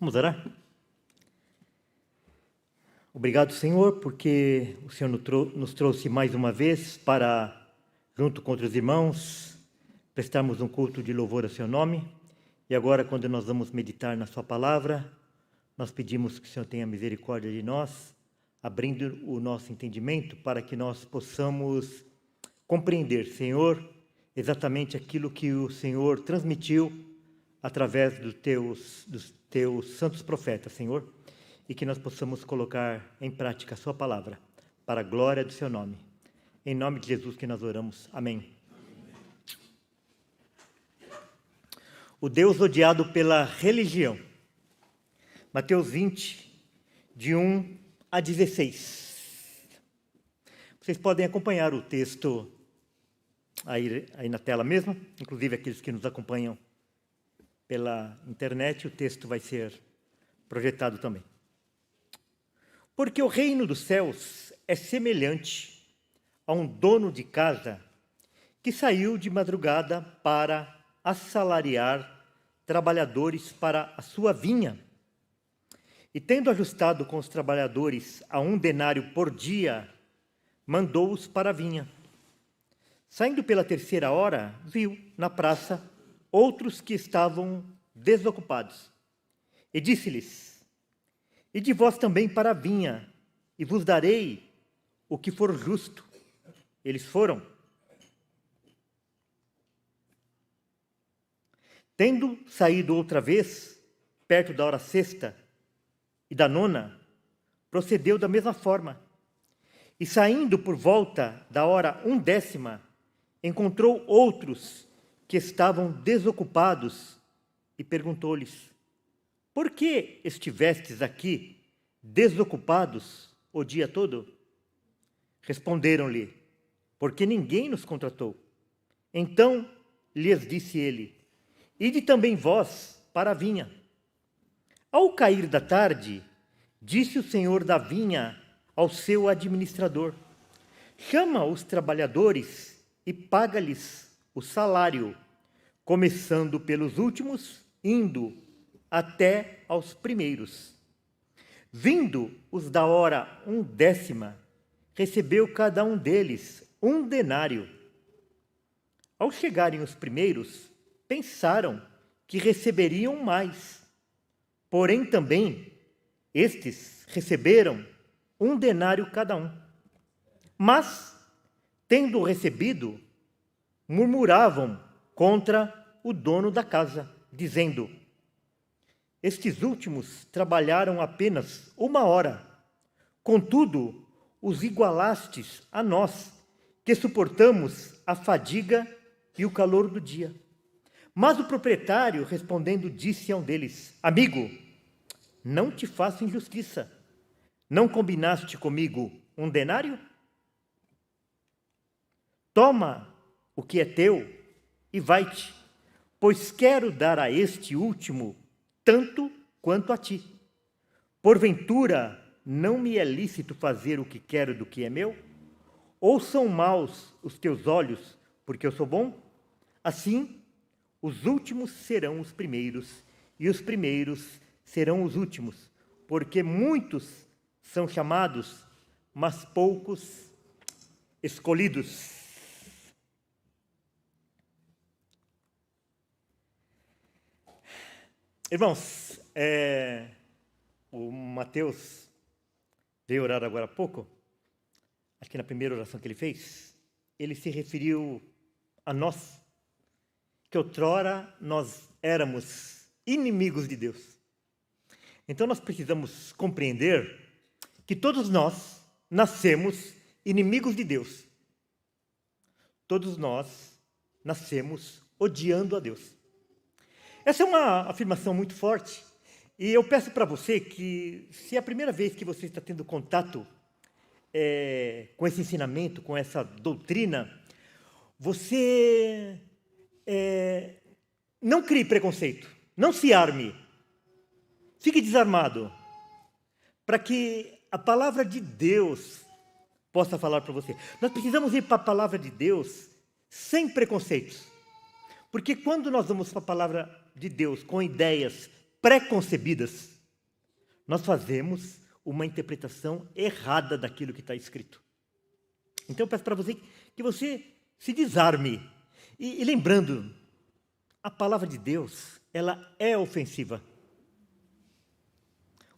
Vamos orar? Obrigado, Senhor, porque o Senhor nos trouxe mais uma vez para, junto com outros irmãos, prestarmos um culto de louvor ao Seu nome. E agora, quando nós vamos meditar na Sua palavra, nós pedimos que o Senhor tenha misericórdia de nós, abrindo o nosso entendimento para que nós possamos compreender, Senhor, exatamente aquilo que o Senhor transmitiu através dos teus santos profetas, Senhor, e que nós possamos colocar em prática a sua palavra, para a glória do seu nome. Em nome de Jesus que nós oramos. Amém. O Deus odiado pela religião. Mateus 20, de 1 a 16. Vocês podem acompanhar o texto aí na tela mesmo, inclusive aqueles que nos acompanham pela internet, o texto vai ser projetado também. Porque o reino dos céus é semelhante a um dono de casa que saiu de madrugada para assalariar trabalhadores para a sua vinha. E tendo ajustado com os trabalhadores a 1 denário por dia, mandou-os para a vinha. Saindo pela 3ª hora, viu na praça outros que estavam desocupados. E disse-lhes: Ide vós também para a vinha, e vos darei o que for justo. Eles foram. Tendo saído outra vez, perto da hora 6ª e da 9ª, procedeu da mesma forma. E saindo por volta da hora 1/10, encontrou outros que estavam desocupados e perguntou-lhes: Por que estivestes aqui desocupados o dia todo? Responderam-lhe: Porque ninguém nos contratou. Então lhes disse ele: Ide também vós para a vinha. Ao cair da tarde, disse o senhor da vinha ao seu administrador: Chama os trabalhadores e paga-lhes o salário, começando pelos últimos, indo até aos primeiros. Vindo os da hora 1/10, recebeu cada um deles 1 denário. Ao chegarem os primeiros, pensaram que receberiam mais. Porém, também, estes receberam 1 denário cada um. Mas, tendo recebido, murmuravam contra o dono da casa, dizendo: Estes últimos trabalharam apenas 1 hora. Contudo, os igualastes a nós, que suportamos a fadiga e o calor do dia. Mas o proprietário, respondendo, disse a um deles: Amigo, não te faço injustiça. Não combinaste comigo 1 denário? Toma o que é teu e vai-te, pois quero dar a este último tanto quanto a ti. Porventura, não me é lícito fazer o que quero do que é meu? Ou são maus os teus olhos, porque eu sou bom? Assim, os últimos serão os primeiros, e os primeiros serão os últimos, porque muitos são chamados, mas poucos escolhidos. Irmãos, o Mateus veio orar agora há pouco, acho que na primeira oração que ele fez, ele se referiu a nós, que outrora nós éramos inimigos de Deus. Então nós precisamos compreender que todos nós nascemos inimigos de Deus. Todos nós nascemos odiando a Deus. Essa é uma afirmação muito forte, e eu peço para você que, se é a primeira vez que você está tendo contato com esse ensinamento, com essa doutrina, você não crie preconceito, não se arme, fique desarmado, para que a palavra de Deus possa falar para você. Nós precisamos ir para a palavra de Deus sem preconceitos, porque quando nós vamos para a palavra de Deus com ideias pré-concebidas, nós fazemos uma interpretação errada daquilo que está escrito. Então eu peço para você que você se desarme. E lembrando, a palavra de Deus, ela é ofensiva.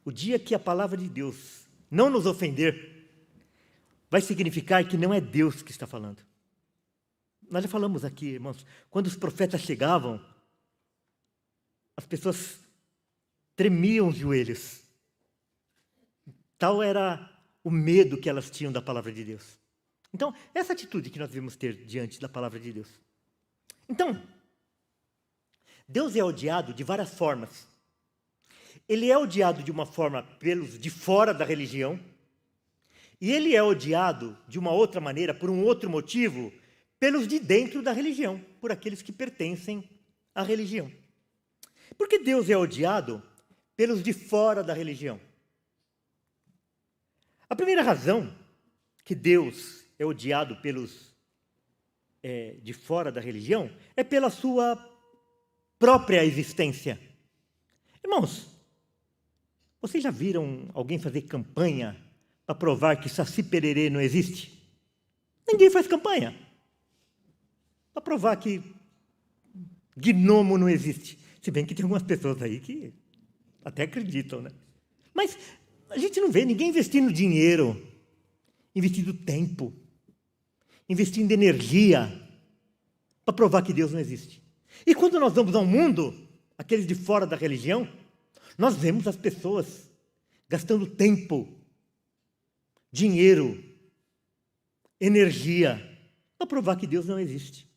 O dia que a palavra de Deus não nos ofender, vai significar que não é Deus que está falando. Nós já falamos aqui, irmãos, quando os profetas chegavam, as pessoas tremiam os joelhos. Tal era o medo que elas tinham da palavra de Deus. Então, essa atitude que nós devemos ter diante da palavra de Deus. Então, Deus é odiado de várias formas. Ele é odiado de uma forma pelos de fora da religião, e ele é odiado de uma outra maneira, por um outro motivo, pelos de dentro da religião, por aqueles que pertencem à religião. Por que Deus é odiado pelos de fora da religião? A primeira razão que Deus é odiado pelos de fora da religião é pela sua própria existência. Irmãos, vocês já viram alguém fazer campanha para provar que Saci Pererê não existe? Ninguém faz campanha para provar que gnomo não existe. Se bem que tem algumas pessoas aí que até acreditam, né? Mas a gente não vê ninguém investindo dinheiro, investindo tempo, investindo energia para provar que Deus não existe. E quando nós vamos ao mundo, aqueles de fora da religião, nós vemos as pessoas gastando tempo, dinheiro, energia para provar que Deus não existe.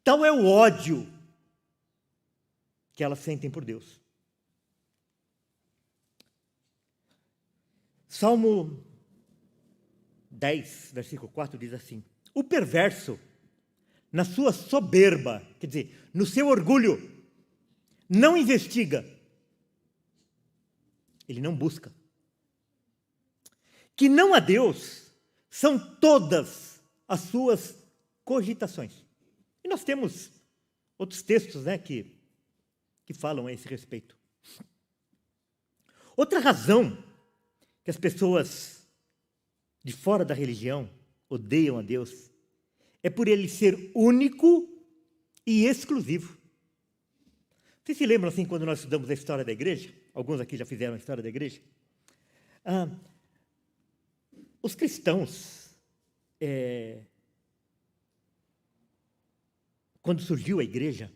Tal é o ódio que elas sentem por Deus. Salmo 10, versículo 4 diz assim: o perverso, na sua soberba, quer dizer, no seu orgulho, não investiga, ele não busca. Que não há Deus são todas as suas cogitações. E nós temos outros textos, né, que falam a esse respeito. Outra razão que as pessoas de fora da religião odeiam a Deus é por ele ser único e exclusivo. Vocês se lembram, assim, quando nós estudamos a história da igreja? Alguns aqui já fizeram a história da igreja. Os cristãos, quando surgiu a igreja,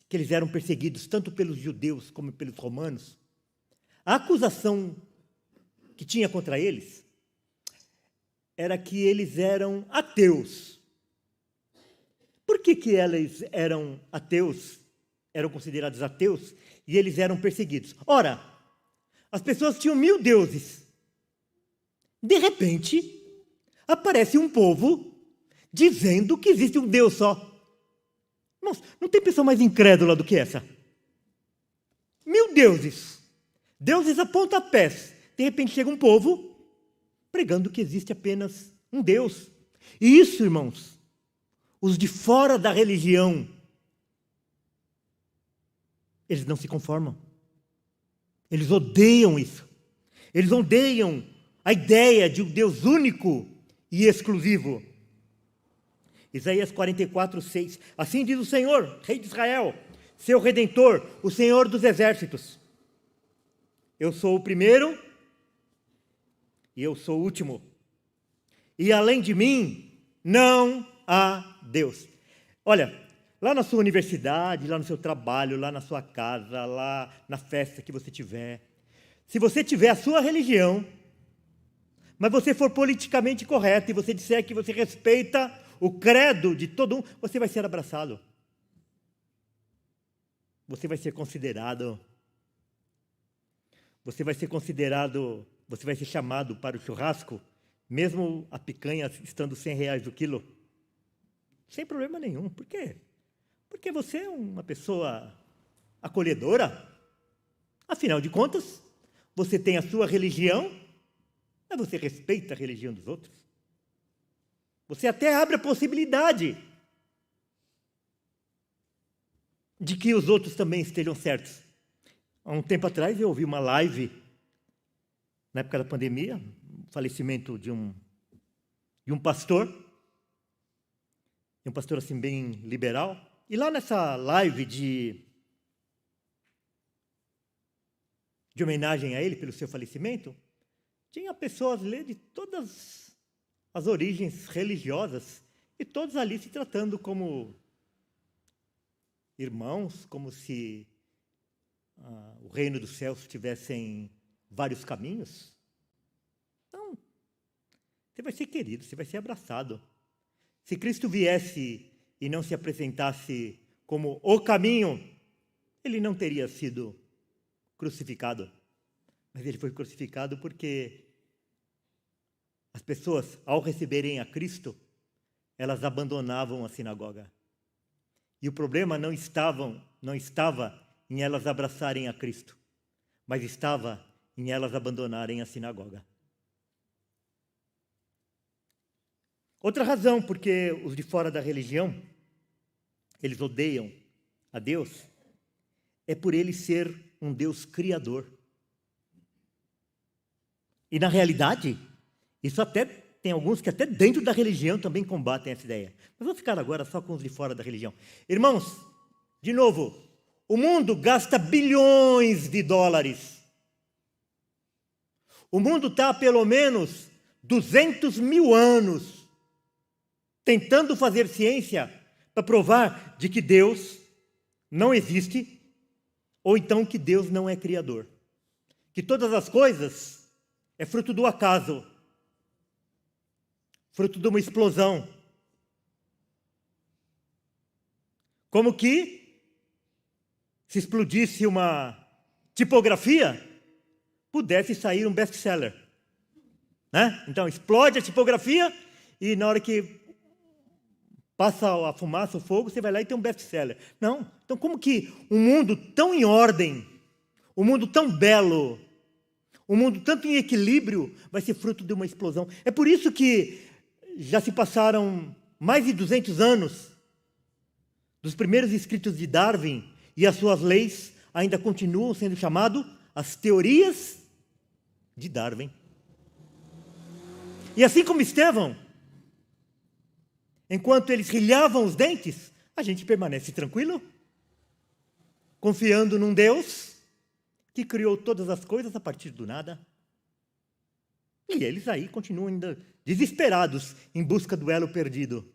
que eles eram perseguidos tanto pelos judeus como pelos romanos, a acusação que tinha contra eles era que eles eram ateus. Por que eles eram ateus, eram considerados ateus, e eles eram perseguidos? Ora, as pessoas tinham 1000 deuses. De repente, aparece um povo dizendo que existe um Deus só. Nossa, não tem pessoa mais incrédula do que essa. 1000 deuses. Deuses a pontapés. De repente chega um povo pregando que existe apenas um Deus. E isso, irmãos, os de fora da religião, eles não se conformam. Eles odeiam isso. Eles odeiam a ideia de um Deus único e exclusivo. Isaías 44, 6. Assim diz o Senhor, Rei de Israel, seu Redentor, o Senhor dos exércitos: eu sou o primeiro e eu sou o último, e além de mim não há Deus. Olha, lá na sua universidade, lá no seu trabalho, lá na sua casa, lá na festa que você tiver, se você tiver a sua religião, mas você for politicamente correto e você disser que você respeita o credo de todo um, você vai ser abraçado. Você vai ser considerado. Você vai ser considerado, você vai ser chamado para o churrasco, mesmo a picanha estando R$100 o quilo. Sem problema nenhum. Por quê? Porque você é uma pessoa acolhedora. Afinal de contas, você tem a sua religião, mas você respeita a religião dos outros. Você até abre a possibilidade de que os outros também estejam certos. Há um tempo atrás eu ouvi uma live, na época da pandemia, o falecimento de um pastor assim bem liberal. E lá nessa live de homenagem a ele pelo seu falecimento, tinha pessoas ali de todas as origens religiosas, e todos ali se tratando como irmãos, como se o reino dos céus tivessem vários caminhos. Não, você vai ser querido, você vai ser abraçado. Se Cristo viesse e não se apresentasse como o caminho, ele não teria sido crucificado. Mas ele foi crucificado porque as pessoas, ao receberem a Cristo, elas abandonavam a sinagoga. E o problema não estava em elas abraçarem a Cristo, mas estava em elas abandonarem a sinagoga. Outra razão porque os de fora da religião, eles odeiam a Deus, é por ele ser um Deus criador. E na realidade, isso até tem alguns que até dentro da religião também combatem essa ideia. Mas vamos ficar agora só com os de fora da religião. Irmãos, de novo, o mundo gasta bilhões de dólares. O mundo está há pelo menos 200 mil anos tentando fazer ciência para provar de que Deus não existe, ou então que Deus não é criador. Que todas as coisas é fruto do acaso, fruto de uma explosão. Como que, se explodisse uma tipografia, pudesse sair um best-seller. Né? Então, explode a tipografia e na hora que passa a fumaça, o fogo, você vai lá e tem um best-seller. Não. Então, como que um mundo tão em ordem, um mundo tão belo, um mundo tanto em equilíbrio, vai ser fruto de uma explosão? É por isso que já se passaram mais de 200 anos dos primeiros escritos de Darwin, e as suas leis ainda continuam sendo chamadas as teorias de Darwin. E assim como Estevão, enquanto eles rilhavam os dentes, a gente permanece tranquilo, confiando num Deus que criou todas as coisas a partir do nada. E eles aí continuam ainda desesperados em busca do elo perdido.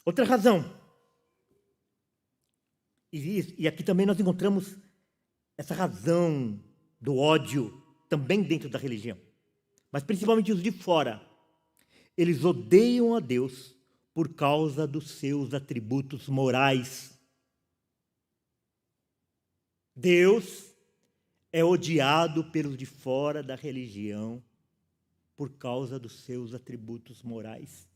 Outra razão, e aqui também nós encontramos essa razão do ódio também dentro da religião, mas principalmente os de fora. Eles odeiam a Deus por causa dos seus atributos morais. Deus é odiado pelos de fora da religião por causa dos seus atributos morais.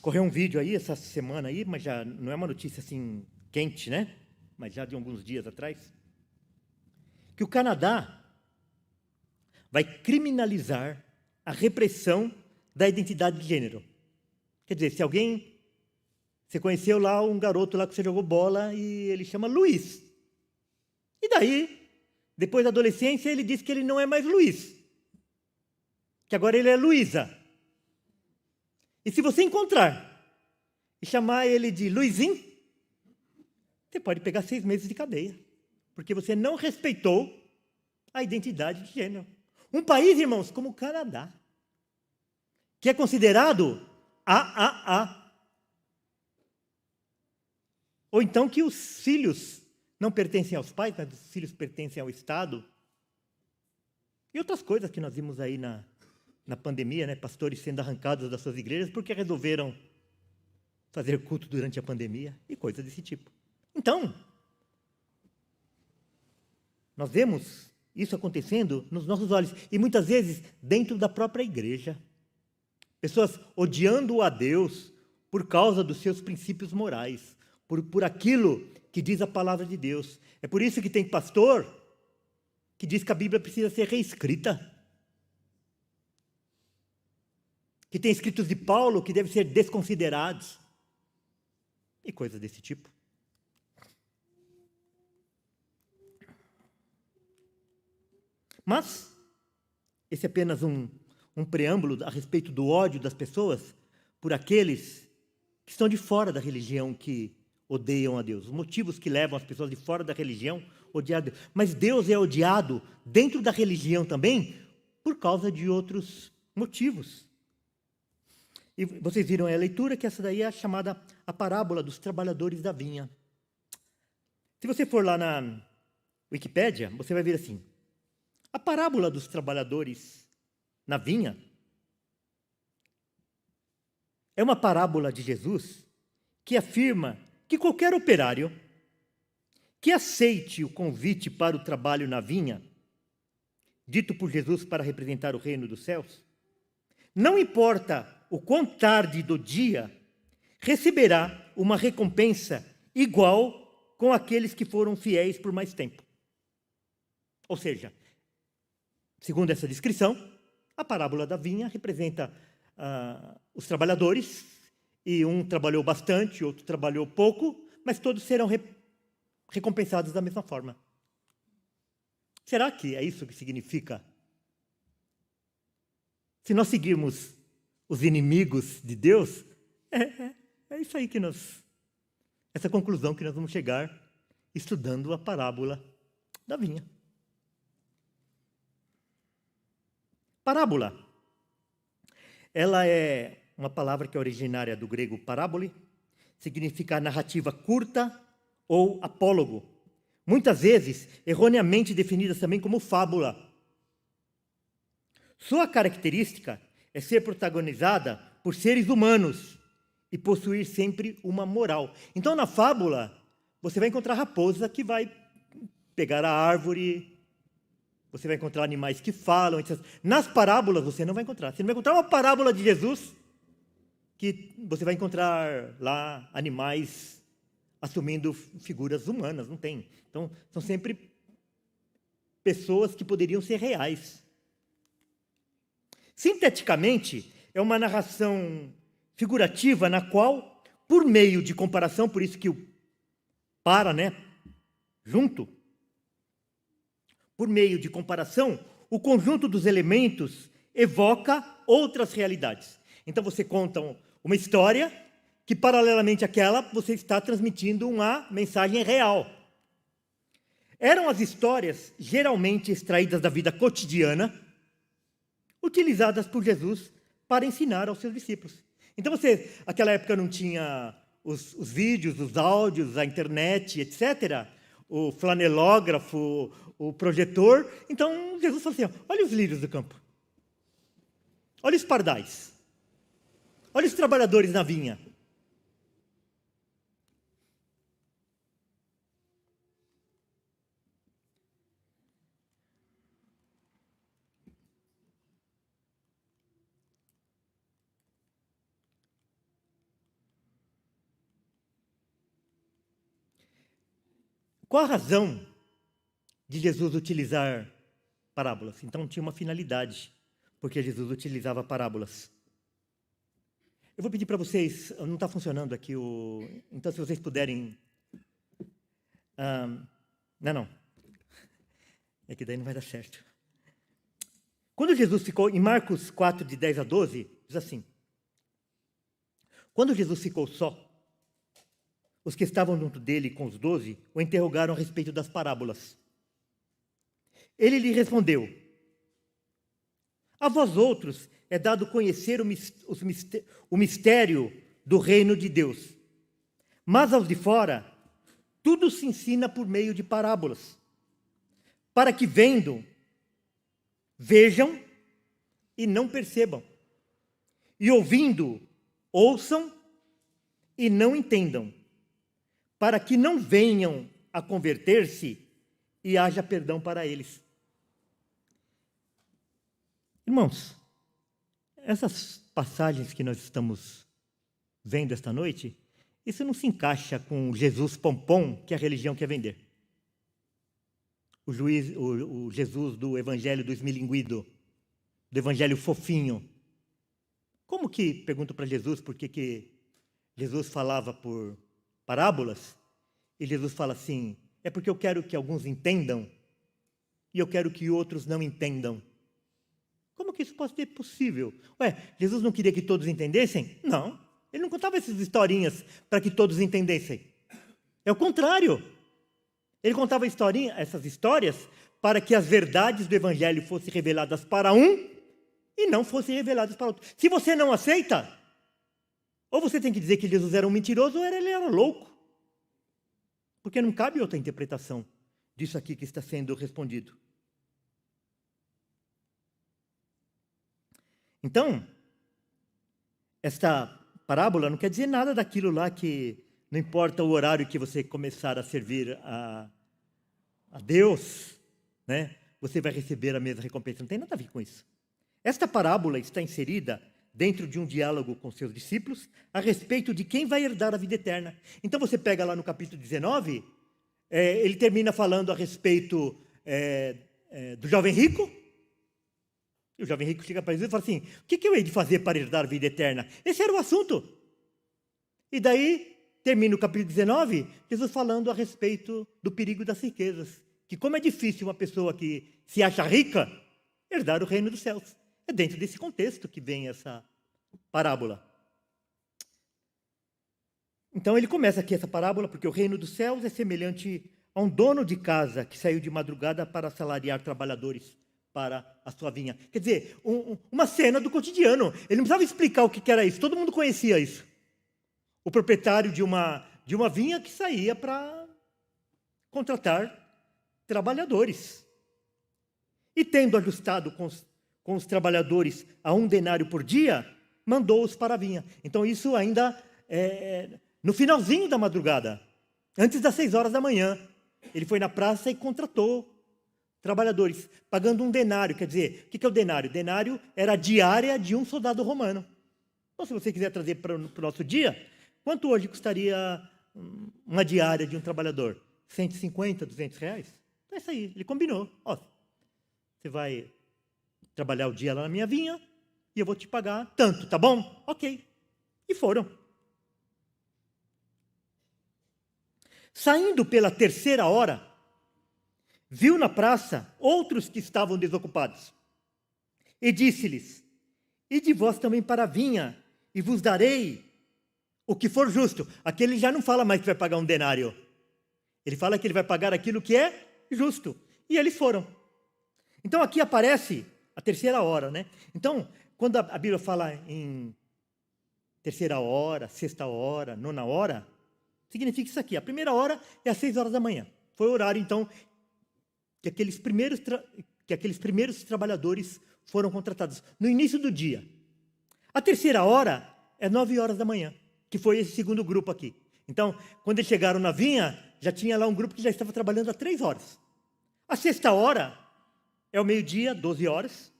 Correu um vídeo aí essa semana aí, mas já não é uma notícia assim quente, né? Mas já de alguns dias atrás, que o Canadá vai criminalizar a repressão da identidade de gênero. Quer dizer, se você conheceu lá um garoto lá que você jogou bola e ele chama Luiz. E daí, depois da adolescência, ele diz que ele não é mais Luiz, que agora ele é Luísa. E se você encontrar e chamar ele de Luizinho, você pode pegar 6 meses de cadeia, porque você não respeitou a identidade de gênero. Um país, irmãos, como o Canadá, que é considerado AAA. Ou então que os filhos não pertencem aos pais, mas os filhos pertencem ao Estado. E outras coisas que nós vimos aí na pandemia, né? Pastores sendo arrancados das suas igrejas porque resolveram fazer culto durante a pandemia e coisas desse tipo. Então, nós vemos isso acontecendo nos nossos olhos e muitas vezes dentro da própria igreja. Pessoas odiando a Deus por causa dos seus princípios morais, por aquilo que diz a palavra de Deus. É por isso que tem pastor que diz que a Bíblia precisa ser reescrita. que tem escritos de Paulo que devem ser desconsiderados, e coisas desse tipo. Mas esse é apenas um preâmbulo a respeito do ódio das pessoas por aqueles que estão de fora da religião, que odeiam a Deus. Os motivos que levam as pessoas de fora da religião a odiar a Deus. Mas Deus é odiado dentro da religião também por causa de outros motivos. E vocês viram a leitura, que essa daí é a chamada a parábola dos trabalhadores da vinha. Se você for lá na Wikipédia, você vai ver assim: a parábola dos trabalhadores na vinha é uma parábola de Jesus que afirma que qualquer operário que aceite o convite para o trabalho na vinha, dito por Jesus para representar o reino dos céus, não importa o quão tarde do dia, receberá uma recompensa igual com aqueles que foram fiéis por mais tempo. Ou seja, segundo essa descrição, a parábola da vinha representa os trabalhadores, e um trabalhou bastante, outro trabalhou pouco, mas todos serão recompensados da mesma forma. Será que é isso que significa? Se nós seguirmos os inimigos de Deus, é isso aí que essa conclusão que nós vamos chegar estudando a parábola da vinha. Parábola, ela é uma palavra que é originária do grego parábole, significa narrativa curta ou apólogo, muitas vezes erroneamente definidas também como fábula. Sua característica é ser protagonizada por seres humanos e possuir sempre uma moral. Então, na fábula, você vai encontrar raposa que vai pegar a árvore, você vai encontrar animais que falam, etc. Nas parábolas, você não vai encontrar. Você não vai encontrar uma parábola de Jesus que você vai encontrar lá animais assumindo figuras humanas. Não tem. Então, são sempre pessoas que poderiam ser reais. Sinteticamente, é uma narração figurativa na qual, por meio de comparação, por isso que o junto, por meio de comparação, o conjunto dos elementos evoca outras realidades. Então você conta uma história que, paralelamente àquela, você está transmitindo uma mensagem real. Eram as histórias geralmente extraídas da vida cotidiana, utilizadas por Jesus para ensinar aos seus discípulos. Então naquela época não tinha os vídeos, os áudios, a internet, etc., o flanelógrafo, o projetor. Então Jesus falou assim: olha os lírios do campo, olha os pardais, olha os trabalhadores na vinha. Qual a razão de Jesus utilizar parábolas? Então tinha uma finalidade, porque Jesus utilizava parábolas. Eu vou pedir para vocês, não está funcionando aqui então se vocês puderem... Não. É que daí não vai dar certo. Quando Jesus ficou, em Marcos 4, de 10 a 12, diz assim: quando Jesus ficou só, os que estavam junto dele com os 12 o interrogaram a respeito das parábolas. Ele lhe respondeu: a vós outros é dado conhecer o mistério do reino de Deus, mas aos de fora tudo se ensina por meio de parábolas, para que vejam e não percebam, e ouvindo, ouçam e não entendam, para que não venham a converter-se e haja perdão para eles. Irmãos, essas passagens que nós estamos vendo esta noite, isso não se encaixa com o Jesus pompom que a religião quer vender. O Jesus do evangelho do esmilinguido, do evangelho fofinho. Como que, pergunto para Jesus, por que Jesus falava por parábolas? E Jesus fala assim, é porque eu quero que alguns entendam e eu quero que outros não entendam. Como que isso pode ser possível? Ué, Jesus não queria que todos entendessem? Não, ele não contava essas historinhas para que todos entendessem. É o contrário. Ele contava essas histórias para que as verdades do Evangelho fossem reveladas para um e não fossem reveladas para outro. Se você não aceita, ou você tem que dizer que Jesus era um mentiroso, ou ele era louco. Porque não cabe outra interpretação disso aqui que está sendo respondido. Então, esta parábola não quer dizer nada daquilo lá que não importa o horário que você começar a servir a Deus, né? Você vai receber a mesma recompensa. Não tem nada a ver com isso. Esta parábola está inserida dentro de um diálogo com seus discípulos a respeito de quem vai herdar a vida eterna. Então você pega lá no capítulo 19, ele termina falando a respeito do jovem rico. E o jovem rico chega para Jesus e fala assim, o que eu hei de fazer para herdar a vida eterna? Esse era o assunto. E daí, termina o capítulo 19, Jesus falando a respeito do perigo das riquezas. Que como é difícil uma pessoa que se acha rica, herdar o reino dos céus. É dentro desse contexto que vem essa parábola. Então ele começa aqui essa parábola, porque o reino dos céus é semelhante a um dono de casa que saiu de madrugada para assalariar trabalhadores para a sua vinha. Quer dizer, uma cena do cotidiano. Ele não precisava explicar o que era isso, todo mundo conhecia isso. O proprietário de uma vinha que saía para contratar trabalhadores. E tendo ajustado com os trabalhadores a 1 denário por dia, mandou-os para a vinha. Então isso ainda no finalzinho da madrugada, antes das 6 horas da manhã, ele foi na praça e contratou trabalhadores, pagando 1 denário. Quer dizer, o que é o denário? Denário era a diária de um soldado romano. Então, se você quiser trazer para o nosso dia, quanto hoje custaria uma diária de um trabalhador? 150, 200 reais? Então é isso aí, ele combinou. Ó, você vai trabalhar o dia lá na minha vinha e eu vou te pagar tanto, tá bom? Ok. E foram. Saindo pela 3ª hora, viu na praça outros que estavam desocupados. E disse-lhes, ide vós também para a vinha, e vos darei o que for justo. Aqui ele já não fala mais que vai pagar 1 denário. Ele fala que ele vai pagar aquilo que é justo. E eles foram. Então aqui aparece a 3ª hora, né? Então, quando a Bíblia fala em 3ª hora, 6ª hora, 9ª hora, significa isso aqui. A 1ª hora é às 6 horas da manhã. Foi o horário, então, que aqueles primeiros trabalhadores foram contratados, no início do dia. A 3ª hora é 9 horas da manhã, que foi esse segundo grupo aqui. Então, quando eles chegaram na vinha, já tinha lá um grupo que já estava trabalhando há 3 horas. A 6ª hora é o meio-dia, 12 horas.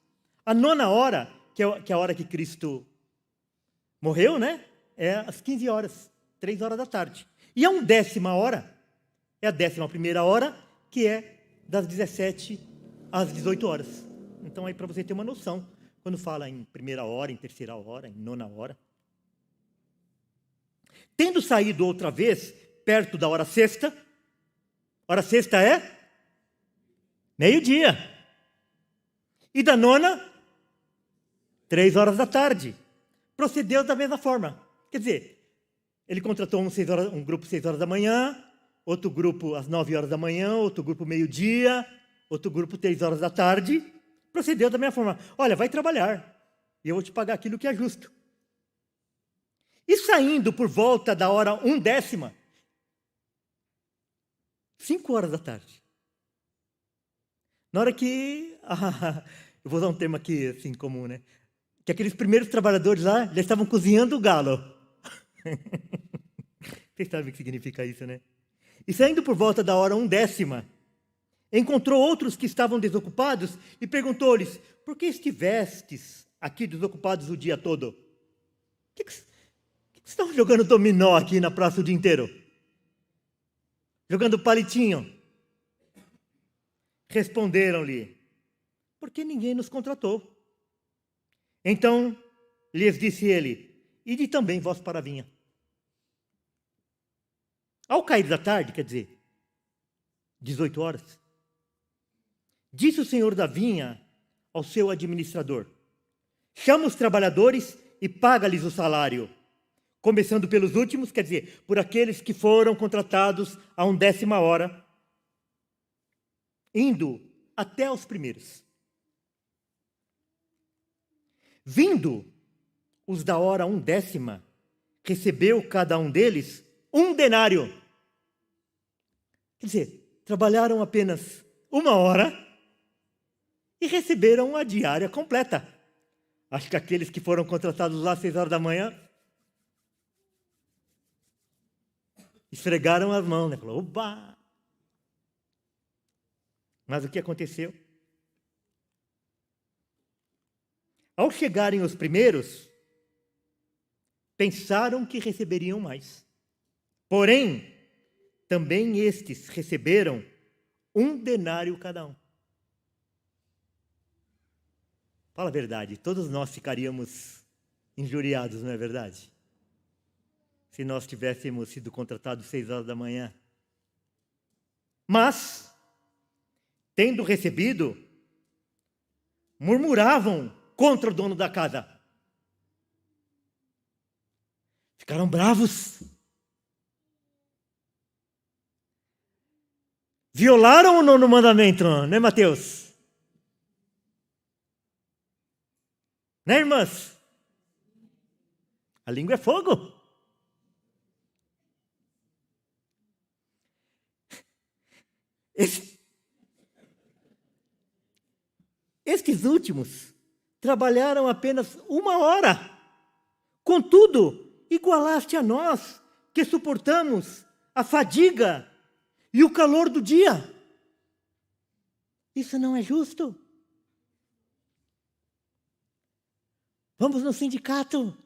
A 9ª hora, que é a hora que Cristo morreu, né? É às 15 horas, 3 horas da tarde. E a 1/10 hora, é a 11ª hora, que é das 17 às 18 horas. Então, aí para você ter uma noção, quando fala em 1ª hora, em 3ª hora, em 9ª hora. Tendo saído outra vez, perto da hora sexta é meio-dia. E da 9ª, 3 horas da tarde. Procedeu da mesma forma. Quer dizer, ele contratou um grupo 6 horas da manhã, outro grupo às 9 horas da manhã, outro grupo meio-dia, outro grupo 3 horas da tarde. Procedeu da mesma forma. Olha, vai trabalhar e eu vou te pagar aquilo que é justo. E saindo por volta da hora 1/10, 5 horas da tarde. Na hora que, eu vou usar um termo aqui assim comum, né? Que aqueles primeiros trabalhadores lá já estavam cozinhando o galo. Vocês sabem o que significa isso, né? E saindo por volta da hora 1/10, encontrou outros que estavam desocupados e perguntou-lhes, por que estivestes aqui desocupados o dia todo? O que vocês estão jogando dominó aqui na praça o dia inteiro? Jogando palitinho? Responderam-lhe, porque ninguém nos contratou. Então lhes disse ele, ide também vós para a vinha. Ao cair da tarde, quer dizer, 18 horas, disse o senhor da vinha ao seu administrador, chama os trabalhadores e paga-lhes o salário, começando pelos últimos, quer dizer, por aqueles que foram contratados a 1/10 hora, indo até os primeiros. Vindo os da hora 1/10, recebeu cada um deles 1 denário. Quer dizer, trabalharam apenas 1 hora e receberam a diária completa. Acho que aqueles que foram contratados lá às 6 horas da manhã esfregaram as mãos, né? Falou, oba! Mas o que aconteceu? Ao chegarem os primeiros, pensaram que receberiam mais. Porém, também estes receberam 1 denário cada um. Fala a verdade, todos nós ficaríamos injuriados, não é verdade? Se nós tivéssemos sido contratados às 6 horas da manhã. Mas, tendo recebido, murmuravam contra o dono da casa. Ficaram bravos. Violaram o 9º mandamento, né, Mateus? Né, irmãs? A língua é fogo. Estes últimos trabalharam apenas 1 hora. Contudo, igualaste a nós, que suportamos a fadiga e o calor do dia. Isso não é justo. Vamos no sindicato.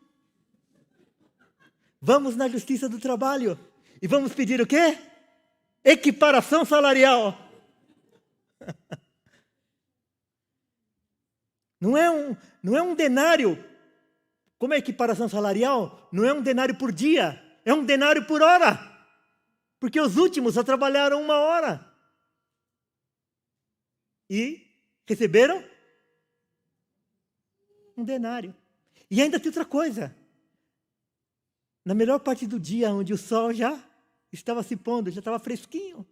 Vamos na Justiça do Trabalho. E vamos pedir o quê? Equiparação salarial. Não é um denário. Como é equiparação salarial? Não é um denário por dia, é um denário por hora. Porque os últimos só trabalharam 1 hora. E receberam 1 denário. E ainda tem outra coisa. Na melhor parte do dia, onde o sol já estava se pondo, já estava fresquinho.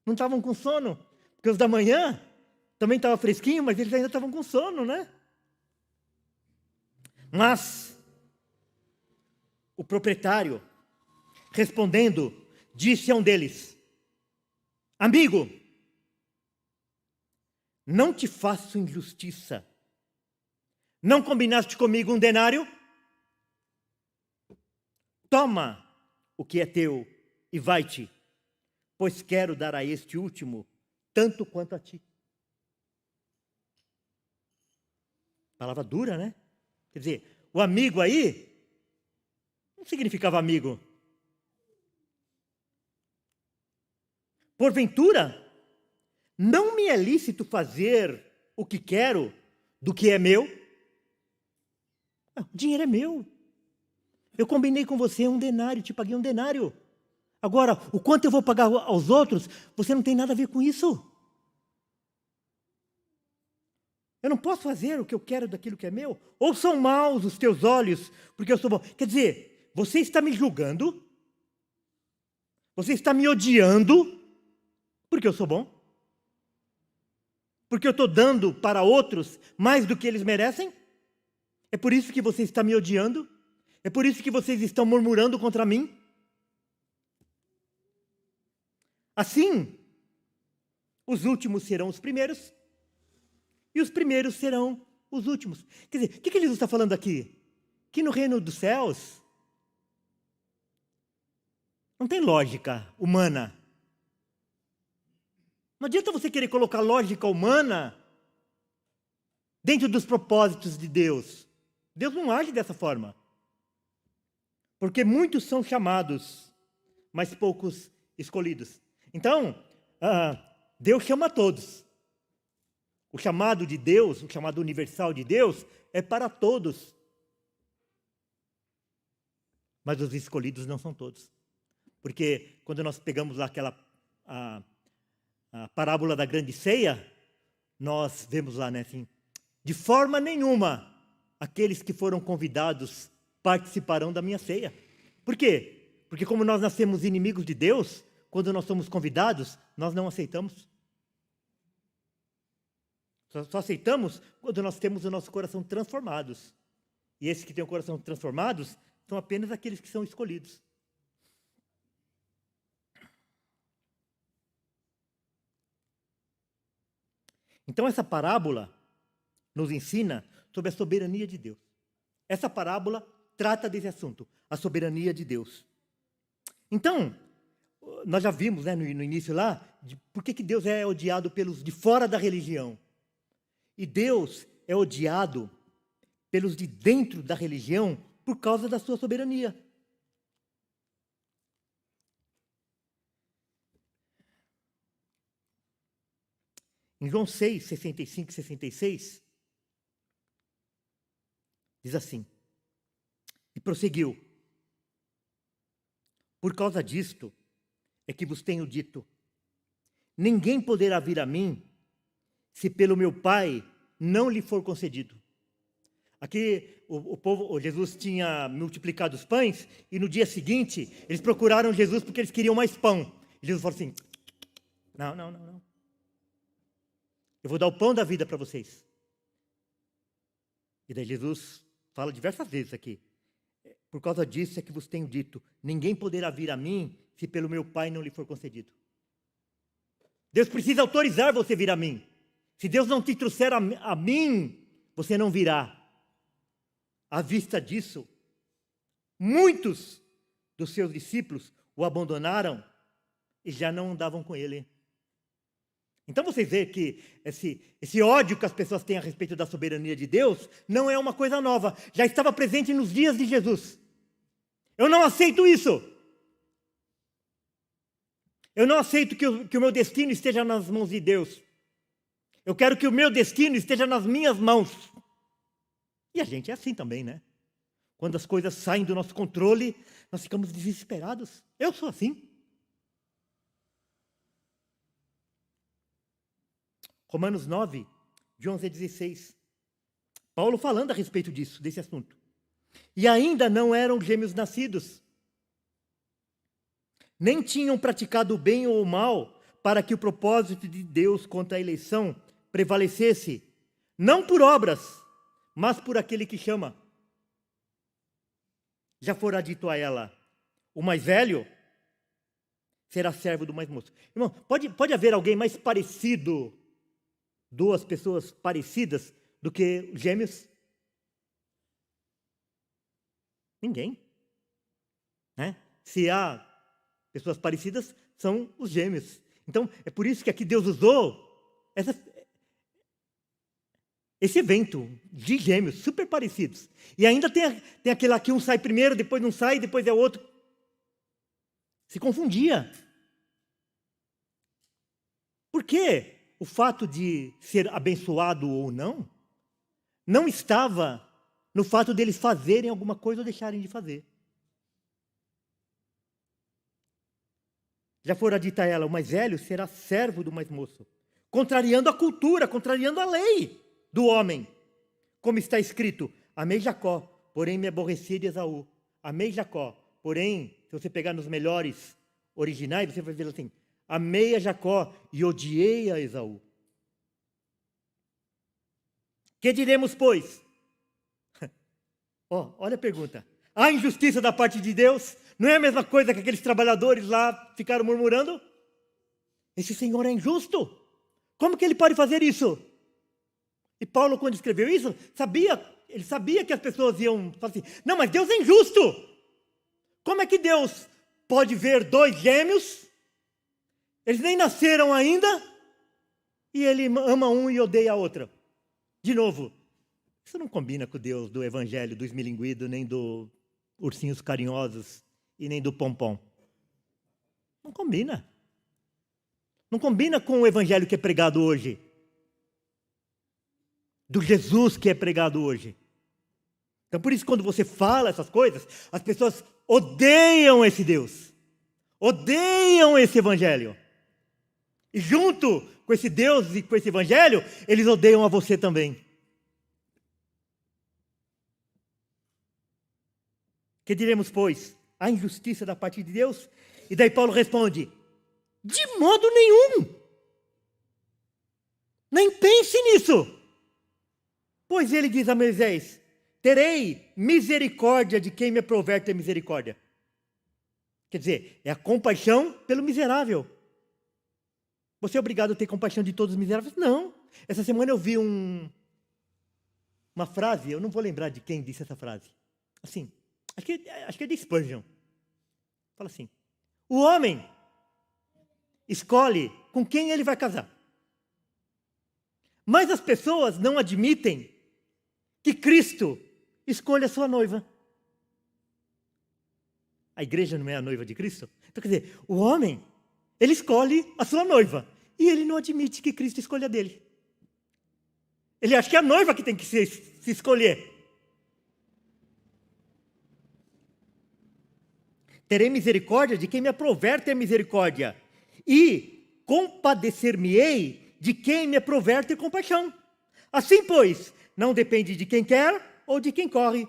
Não estavam com sono. Porque os da manhã também estavam fresquinho, mas eles ainda estavam com sono, né? Mas o proprietário, respondendo, disse a um deles, amigo, não te faço injustiça. Não combinaste comigo 1 denário? Toma o que é teu e vai-te, pois quero dar a este último tanto quanto a ti. Palavra dura, né? Quer dizer, o amigo aí não significava amigo. Porventura, não me é lícito fazer o que quero do que é meu? O dinheiro é meu. Eu combinei com você 1 denário, te paguei 1 denário. Agora, o quanto eu vou pagar aos outros, você não tem nada a ver com isso. Eu não posso fazer o que eu quero daquilo que é meu? Ou são maus os teus olhos, porque eu sou bom? Quer dizer, você está me julgando? Você está me odiando, porque eu sou bom? Porque eu estou dando para outros mais do que eles merecem? É por isso que você está me odiando? É por isso que vocês estão murmurando contra mim? Assim, os últimos serão os primeiros, e os primeiros serão os últimos. Quer dizer, o que Jesus está falando aqui? Que no reino dos céus não tem lógica humana. Não adianta você querer colocar lógica humana dentro dos propósitos de Deus. Deus não age dessa forma. Porque muitos são chamados, mas poucos escolhidos. Então, Deus chama todos. O chamado de Deus, o chamado universal de Deus, é para todos. Mas os escolhidos não são todos. Porque quando nós pegamos lá a parábola da grande ceia, nós vemos lá, né, assim, de forma nenhuma, aqueles que foram convidados participarão da minha ceia. Por quê? Porque como nós nascemos inimigos de Deus, quando nós somos convidados, nós não aceitamos. Só aceitamos quando nós temos o nosso coração transformados. E esses que têm o coração transformados são apenas aqueles que são escolhidos. Então essa parábola nos ensina sobre a soberania de Deus. Essa parábola trata desse assunto, a soberania de Deus. Então, nós já vimos, né, no início lá, por que Deus é odiado pelos de fora da religião. E Deus é odiado pelos de dentro da religião por causa da sua soberania. Em João 6, 65 e 66, diz assim, e prosseguiu, por causa disto é que vos tenho dito, ninguém poderá vir a mim se pelo meu Pai não lhe for concedido. Aqui Jesus tinha multiplicado os pães e no dia seguinte eles procuraram Jesus porque eles queriam mais pão. E Jesus falou assim, não. Eu vou dar o pão da vida para vocês. E daí Jesus fala diversas vezes aqui. Por causa disso é que vos tenho dito, ninguém poderá vir a mim se pelo meu Pai não lhe for concedido. Deus precisa autorizar você a vir a mim. Se Deus não te trouxer a mim, você não virá. À vista disso, muitos dos seus discípulos o abandonaram e já não andavam com ele. Então vocês veem que esse ódio que as pessoas têm a respeito da soberania de Deus não é uma coisa nova. Já estava presente nos dias de Jesus. Eu não aceito isso. Eu não aceito que o meu destino esteja nas mãos de Deus. Eu quero que o meu destino esteja nas minhas mãos. E a gente é assim também, né? Quando as coisas saem do nosso controle, nós ficamos desesperados. Eu sou assim. Romanos 9, de 11 a 16. Paulo falando a respeito disso, desse assunto. E ainda não eram gêmeos nascidos. Nem tinham praticado o bem ou o mal, para que o propósito de Deus contra a eleição prevalecesse, não por obras, mas por aquele que chama. Já fora dito a ela, o mais velho será servo do mais moço. Irmão, pode haver alguém mais parecido, duas pessoas parecidas, do que gêmeos? Ninguém. Né? Se há pessoas parecidas, são os gêmeos. Então, é por isso que aqui Deus usou esse evento de gêmeos, super parecidos. E ainda tem aquele lá que um sai primeiro, depois não sai, depois é outro. Se confundia. Por quê? O fato de ser abençoado ou não estava no fato deles fazerem alguma coisa ou deixarem de fazer. Já fora dita a ela, o mais velho será servo do mais moço, contrariando a cultura, contrariando a lei do homem. Como está escrito, amei Jacó, porém me aborreci de Esaú. Amei Jacó, porém, se você pegar nos melhores originais, você vai ver assim, amei a Jacó e odiei a Esaú. Que diremos, pois? Olha a pergunta. Há injustiça da parte de Deus? Não é a mesma coisa que aqueles trabalhadores lá ficaram murmurando? Esse Senhor é injusto? Como que ele pode fazer isso? E Paulo, quando escreveu isso, ele sabia que as pessoas iam falar assim, não, mas Deus é injusto. Como é que Deus pode ver dois gêmeos? Eles nem nasceram ainda, e ele ama um e odeia a outra. De novo, isso não combina com o Deus do Evangelho, do esmilinguido, nem do ursinhos carinhosos e nem do pompom. Não combina. Não combina com o Evangelho que é pregado hoje. do Jesus que é pregado hoje. Então, por isso, quando você fala essas coisas, as pessoas odeiam esse Deus, odeiam esse evangelho. E junto com esse Deus e com esse evangelho, eles odeiam a você também. Que diremos, pois? A injustiça da parte de Deus? E daí Paulo responde, de modo nenhum. Nem pense nisso. Pois ele diz a Moisés, terei misericórdia de quem me aprover ter misericórdia. Quer dizer, é a compaixão pelo miserável. Você é obrigado a ter compaixão de todos os miseráveis? Não. Essa semana eu vi uma frase, eu não vou lembrar de quem disse essa frase. Assim, acho que é de Spurgeon. Fala assim, o homem escolhe com quem ele vai casar. Mas as pessoas não admitem que Cristo escolha a sua noiva. A igreja não é a noiva de Cristo? Então, quer dizer, o homem, ele escolhe a sua noiva. E ele não admite que Cristo escolha a dele. Ele acha que é a noiva que tem que se escolher. Terei misericórdia de quem me aprover ter misericórdia. E compadecer-me-ei de quem me aprover ter compaixão. Assim, pois, não depende de quem quer ou de quem corre,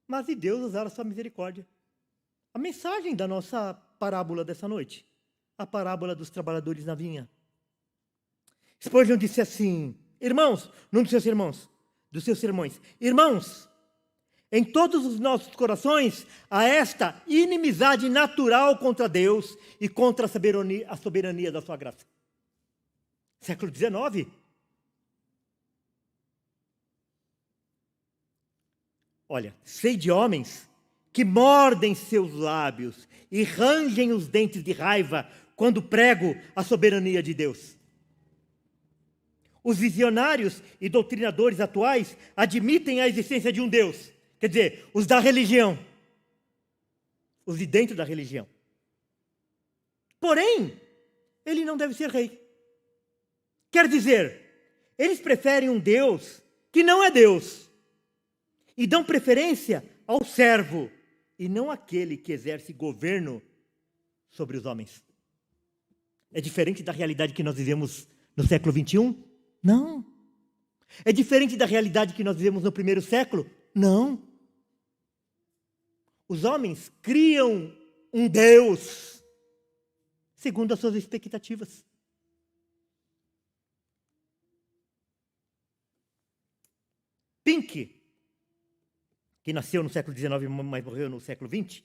mas de Deus usar a sua misericórdia. A mensagem da nossa parábola dessa noite, a parábola dos trabalhadores na vinha. Spurgeon disse assim, irmãos, num dos seus sermões, irmãos, em todos os nossos corações há esta inimizade natural contra Deus e contra a soberania da sua graça. Século XIX. Olha, sei de homens que mordem seus lábios e rangem os dentes de raiva quando prego a soberania de Deus. Os visionários e doutrinadores atuais admitem a existência de um Deus. Quer dizer, os da religião. Os de dentro da religião. Porém, ele não deve ser rei. Quer dizer, eles preferem um Deus que não é Deus. E dão preferência ao servo, e não aquele que exerce governo sobre os homens. É diferente da realidade que nós vivemos no século XXI? Não. É diferente da realidade que nós vivemos no primeiro século? Não. Os homens criam um Deus segundo as suas expectativas. Pink, que nasceu no século XIX, mas morreu no século XX,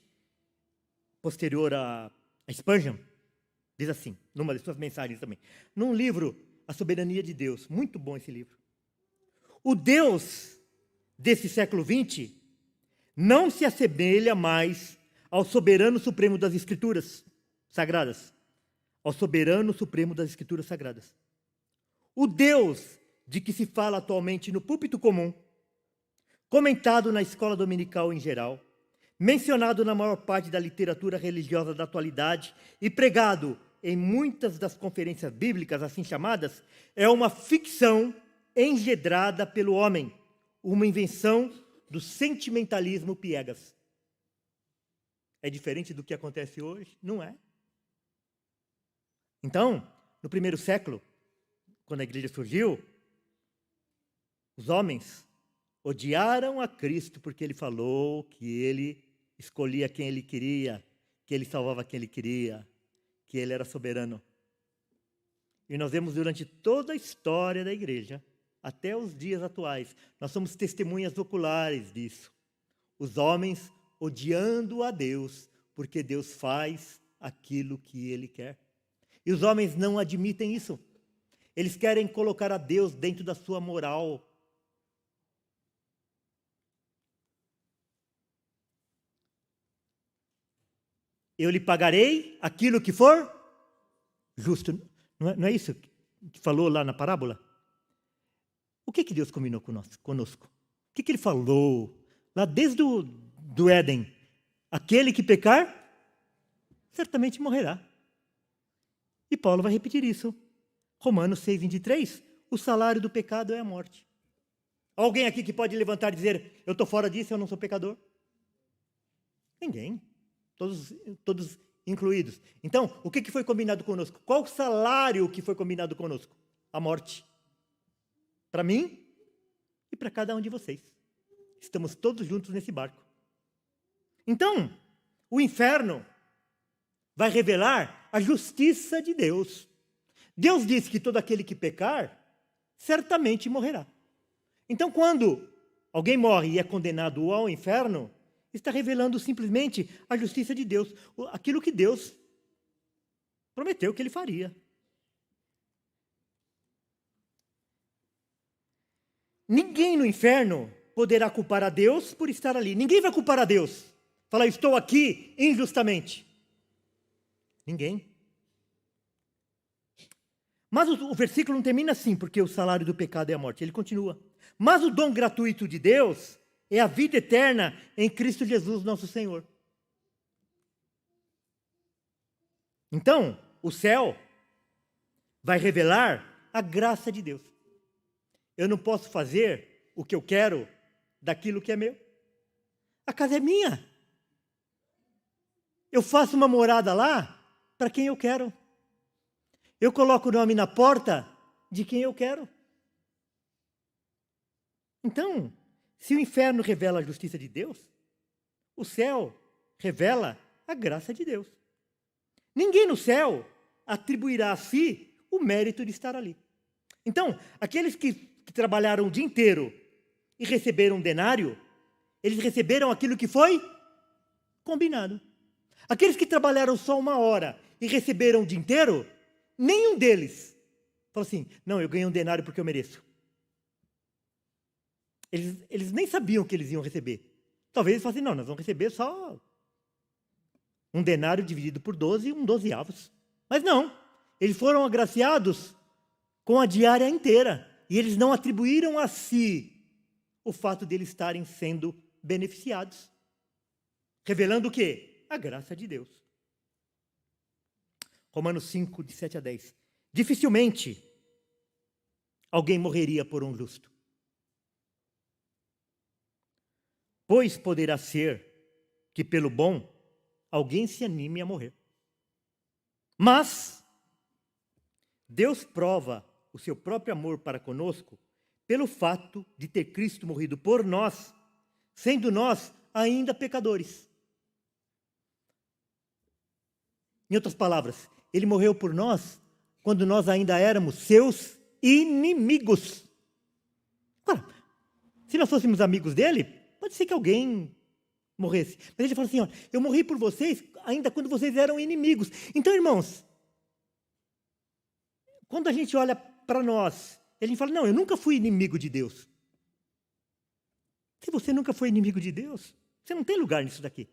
posterior a Spurgeon, diz assim, numa de suas mensagens também, num livro, A Soberania de Deus, muito bom esse livro. O Deus desse século XX não se assemelha mais ao soberano supremo das Escrituras Sagradas, ao soberano supremo das Escrituras Sagradas. O Deus de que se fala atualmente no púlpito comum, comentado na escola dominical em geral, mencionado na maior parte da literatura religiosa da atualidade e pregado em muitas das conferências bíblicas assim chamadas, é uma ficção engendrada pelo homem, uma invenção do sentimentalismo piegas. É diferente do que acontece hoje? Não é. Então, no primeiro século, quando a igreja surgiu, os homens odiaram a Cristo porque ele falou que ele escolhia quem ele queria, que ele salvava quem ele queria, que ele era soberano. E nós vemos durante toda a história da igreja, até os dias atuais, nós somos testemunhas oculares disso. Os homens odiando a Deus, porque Deus faz aquilo que ele quer. E os homens não admitem isso. Eles querem colocar a Deus dentro da sua moral. Eu lhe pagarei aquilo que for justo. Não é isso que falou lá na parábola? O que Deus combinou conosco? O que ele falou lá desde do Éden? Aquele que pecar, certamente morrerá. E Paulo vai repetir isso. Romanos 6, 23. o salário do pecado é a morte. Alguém aqui que pode levantar e dizer, eu estou fora disso, eu não sou pecador? Ninguém. Todos incluídos. Então, o que foi combinado conosco? Qual o salário que foi combinado conosco? A morte. Para mim e para cada um de vocês. Estamos todos juntos nesse barco. Então, o inferno vai revelar a justiça de Deus. Deus disse que todo aquele que pecar, certamente morrerá. Então, quando alguém morre e é condenado ao inferno, está revelando simplesmente a justiça de Deus, aquilo que Deus prometeu que ele faria. Ninguém no inferno poderá culpar a Deus por estar ali. Ninguém vai culpar a Deus. Falar, estou aqui injustamente. Ninguém. Mas o versículo não termina assim, porque o salário do pecado é a morte. Ele continua. Mas o dom gratuito de Deus é a vida eterna em Cristo Jesus, nosso Senhor. Então, o céu vai revelar a graça de Deus. Eu não posso fazer o que eu quero daquilo que é meu. A casa é minha. Eu faço uma morada lá para quem eu quero. Eu coloco o nome na porta de quem eu quero. Então, se o inferno revela a justiça de Deus, o céu revela a graça de Deus. Ninguém no céu atribuirá a si o mérito de estar ali. Então, aqueles que trabalharam o dia inteiro e receberam um denário, eles receberam aquilo que foi combinado. Aqueles que trabalharam só 1 hora e receberam o dia inteiro, nenhum deles falou assim, não, eu ganhei um denário porque eu mereço. Eles nem sabiam que eles iam receber. Talvez eles falassem, não, nós vamos receber só um denário dividido por 12 e um 12avos. Mas não, eles foram agraciados com a diária inteira. E eles não atribuíram a si o fato de eles estarem sendo beneficiados. Revelando o quê? A graça de Deus. Romanos 5, de 7 a 10. Dificilmente alguém morreria por um justo. Pois poderá ser que pelo bom alguém se anime a morrer. Mas Deus prova o seu próprio amor para conosco pelo fato de ter Cristo morrido por nós, sendo nós ainda pecadores. Em outras palavras, ele morreu por nós quando nós ainda éramos seus inimigos. Agora, se nós fôssemos amigos dele, pode ser que alguém morresse. Mas ele falou assim, ó, eu morri por vocês ainda quando vocês eram inimigos. Então, irmãos, quando a gente olha para nós, a gente fala, não, eu nunca fui inimigo de Deus. Se você nunca foi inimigo de Deus, você não tem lugar nisso daqui.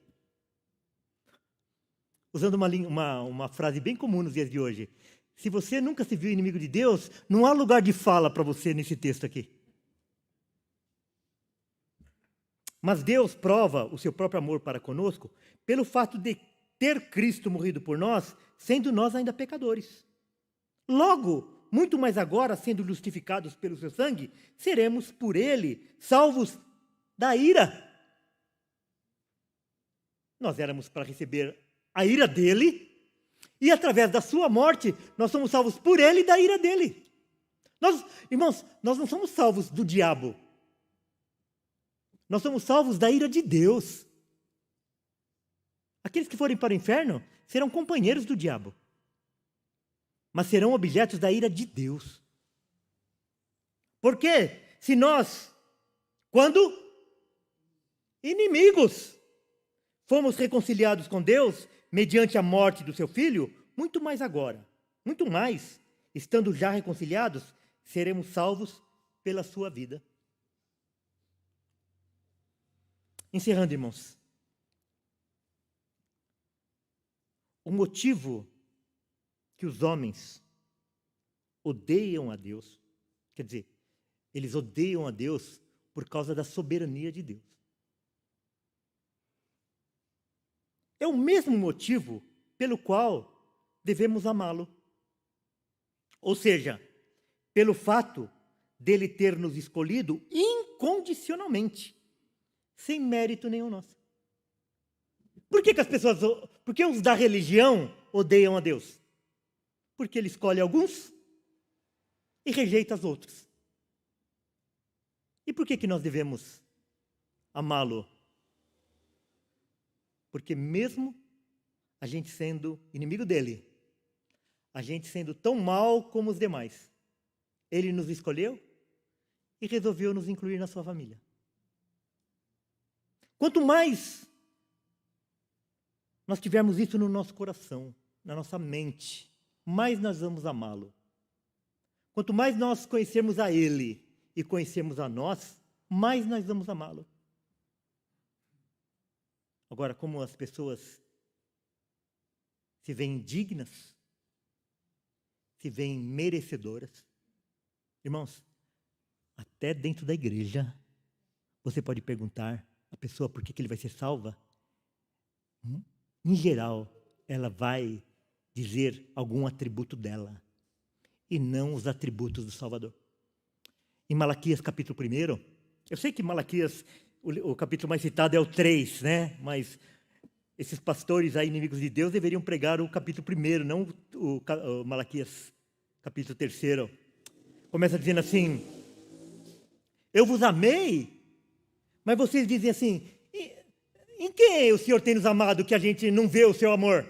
Usando uma frase bem comum nos dias de hoje, se você nunca se viu inimigo de Deus, não há lugar de fala para você nesse texto aqui. Mas Deus prova o seu próprio amor para conosco pelo fato de ter Cristo morrido por nós, sendo nós ainda pecadores. Logo, muito mais agora, sendo justificados pelo seu sangue, seremos por ele salvos da ira. Nós éramos para receber a ira dele, e através da sua morte, nós somos salvos por ele e da ira dele. Irmãos, nós não somos salvos do diabo. Nós somos salvos da ira de Deus. Aqueles que forem para o inferno serão companheiros do diabo, mas serão objetos da ira de Deus. Porque se nós, quando inimigos, fomos reconciliados com Deus mediante a morte do seu Filho, muito mais agora, muito mais, estando já reconciliados, seremos salvos pela sua vida. Encerrando, irmãos. O motivo que os homens odeiam a Deus, quer dizer, eles odeiam a Deus por causa da soberania de Deus. É o mesmo motivo pelo qual devemos amá-lo. Ou seja, pelo fato dele ter nos escolhido incondicionalmente, sem mérito nenhum nosso. Por que as pessoas, por que os da religião odeiam a Deus? Porque ele escolhe alguns e rejeita os outros. E por que nós devemos amá-lo? Porque mesmo a gente sendo inimigo dele, a gente sendo tão mal como os demais, ele nos escolheu e resolveu nos incluir na sua família. Quanto mais nós tivermos isso no nosso coração, na nossa mente, mais nós vamos amá-lo. Quanto mais nós conhecermos a ele e conhecermos a nós, mais nós vamos amá-lo. Agora, como as pessoas se veem dignas, se veem merecedoras, irmãos, até dentro da igreja, você pode perguntar à pessoa por que ele vai ser salva. Em geral, ela vai dizer algum atributo dela, e não os atributos do Salvador. Em Malaquias capítulo 1, eu sei que Malaquias, o capítulo mais citado é o 3, né? Mas esses pastores aí, inimigos de Deus, deveriam pregar o capítulo 1, não o Malaquias capítulo 3. Começa dizendo assim: eu vos amei, mas vocês dizem assim, em quem o Senhor tem nos amado que a gente não vê o seu amor?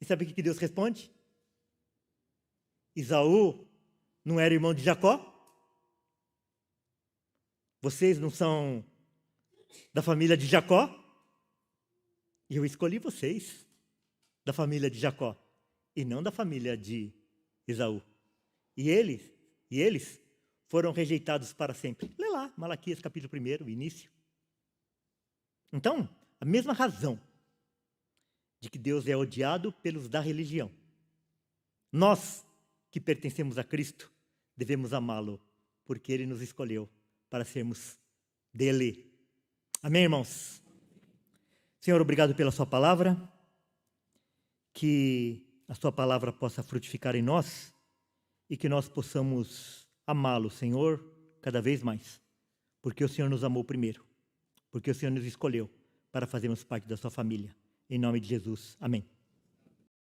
E sabe o que Deus responde? Esaú não era irmão de Jacó? Vocês não são da família de Jacó? E eu escolhi vocês da família de Jacó e não da família de Esaú. E eles foram rejeitados para sempre. Lê lá, Malaquias capítulo 1, o início. Então, a mesma razão de que Deus é odiado pelos da religião, nós que pertencemos a Cristo devemos amá-lo, porque ele nos escolheu para sermos dele. Amém, irmãos? Senhor, obrigado pela sua palavra, que a sua palavra possa frutificar em nós e que nós possamos amá-lo, Senhor, cada vez mais, porque o Senhor nos amou primeiro, porque o Senhor nos escolheu para fazermos parte da sua família. Em nome de Jesus, amém.